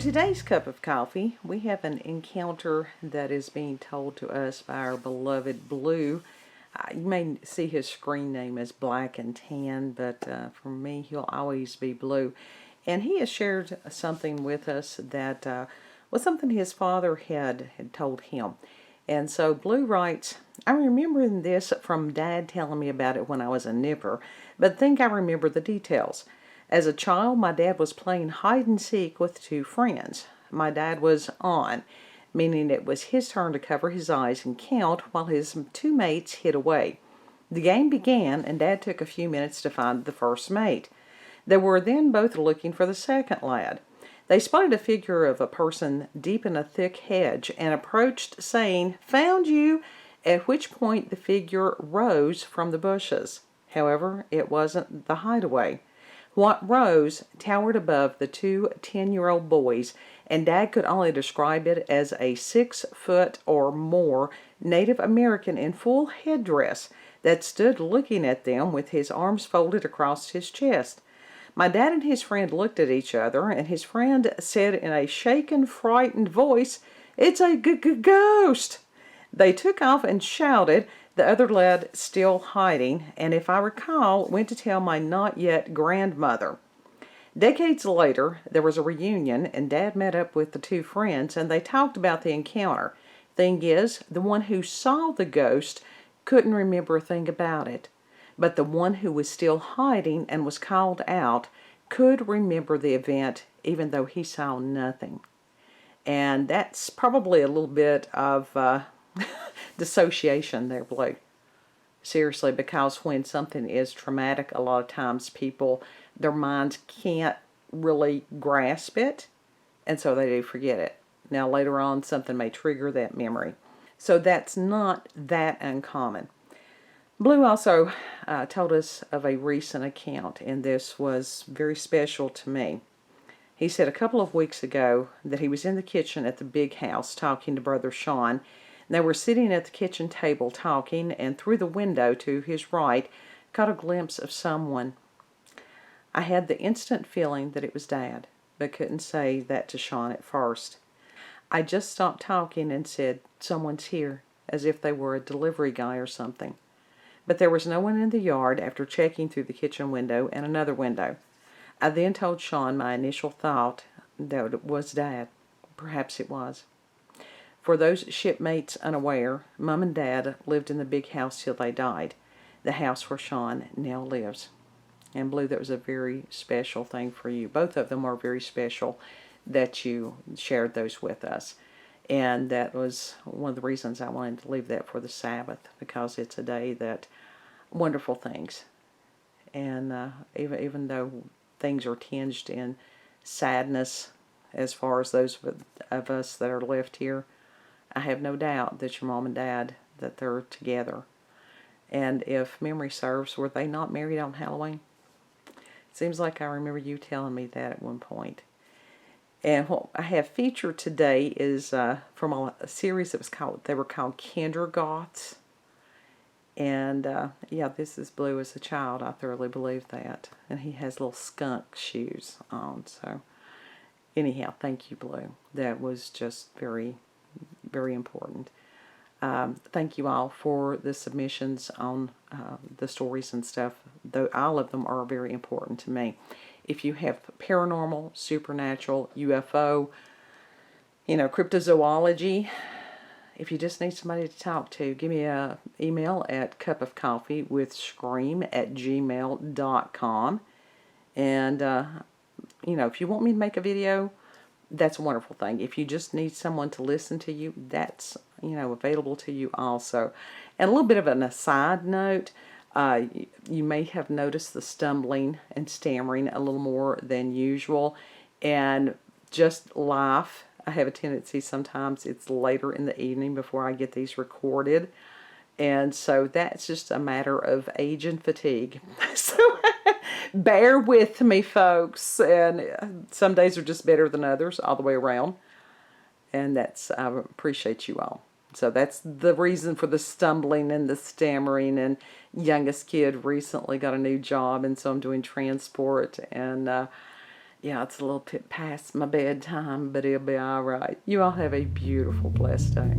today's cup of coffee, we have an encounter that is being told to us by our beloved Blue. You may see his screen name as Black and Tan, but for me, he'll always be Blue. And he has shared something with us that was something his father had told him. And so Blue writes, I'm remembering this from Dad telling me about it when I was a nipper, but think I remember the details. As a child, my dad was playing hide and seek with two friends. My dad was on, meaning it was his turn to cover his eyes and count while his two mates hid away. The game began, and Dad took a few minutes to find the first mate. They were then both looking for the second lad. They spotted a figure of a person deep in a thick hedge and approached, saying, "Found you," at which point the figure rose from the bushes. However, it wasn't the hideaway. What rose towered above the two 10-year-old boys, and Dad could only describe it as a 6-foot or more Native American in full headdress that stood looking at them with his arms folded across his chest. My dad and his friend looked at each other, and his friend said in a shaken, frightened voice, "It's a ghost!" They took off and shouted, the other lad still hiding, and if I recall, went to tell my not-yet grandmother. Decades later, there was a reunion, and Dad met up with the two friends, and they talked about the encounter. Thing is, the one who saw the ghost couldn't remember a thing about it, but the one who was still hiding and was called out could remember the event, even though he saw nothing. And that's probably a little bit of dissociation there, Blake. Seriously, because when something is traumatic, a lot of times people, their minds can't really grasp it, and so they do forget it. Now, later on, something may trigger that memory. So that's not that uncommon. Blue also told us of a recent account, and this was very special to me. He said a couple of weeks ago that he was in the kitchen at the big house talking to Brother Sean. They were sitting at the kitchen table talking, and through the window to his right caught a glimpse of someone. I had the instant feeling that it was Dad, but couldn't say that to Sean at first. I just stopped talking and said, "Someone's here," as if they were a delivery guy or something. But there was no one in the yard after checking through the kitchen window and another window. I then told Sean my initial thought that it was Dad. Perhaps it was. For those shipmates unaware, Mom and Dad lived in the big house till they died, the house where Sean now lives. And Blue, that was a very special thing for you. Both of them are very special that you shared those with us. And that was one of the reasons I wanted to leave that for the Sabbath, because it's a day that wonderful things. And even though things are tinged in sadness as far as those of us that are left here, I have no doubt that your mom and dad, that they're together. And if memory serves, were they not married on Halloween? It seems like I remember you telling me that at one point. And what I have featured today is from a series that was called, they were called Kindergoths. And yeah, this is Blue as a child. I thoroughly believe that. And he has little skunk shoes on. So anyhow, thank you, Blue. That was just very, very important. Thank you all for the submissions on the stories and stuff, though all of them are very important to me. If you have paranormal, supernatural, UFO, cryptozoology, if you just need somebody to talk to, give me an email at cupofcoffeewithscream@gmail.com. And, if you want me to make a video, that's a wonderful thing. If you just need someone to listen to you, that's, available to you also. And a little bit of an aside note, you may have noticed the stumbling and stammering a little more than usual. And just laugh. I have a tendency sometimes it's later in the evening before I get these recorded. And so that's just a matter of age and fatigue. So bear with me, folks. And some days are just better than others, all the way around. And I appreciate you all. So that's the reason for the stumbling and the stammering. And youngest kid recently got a new job, and so I'm doing transport. And Yeah, it's a little bit past my bedtime, but it'll be all right. You all have a beautiful, blessed day.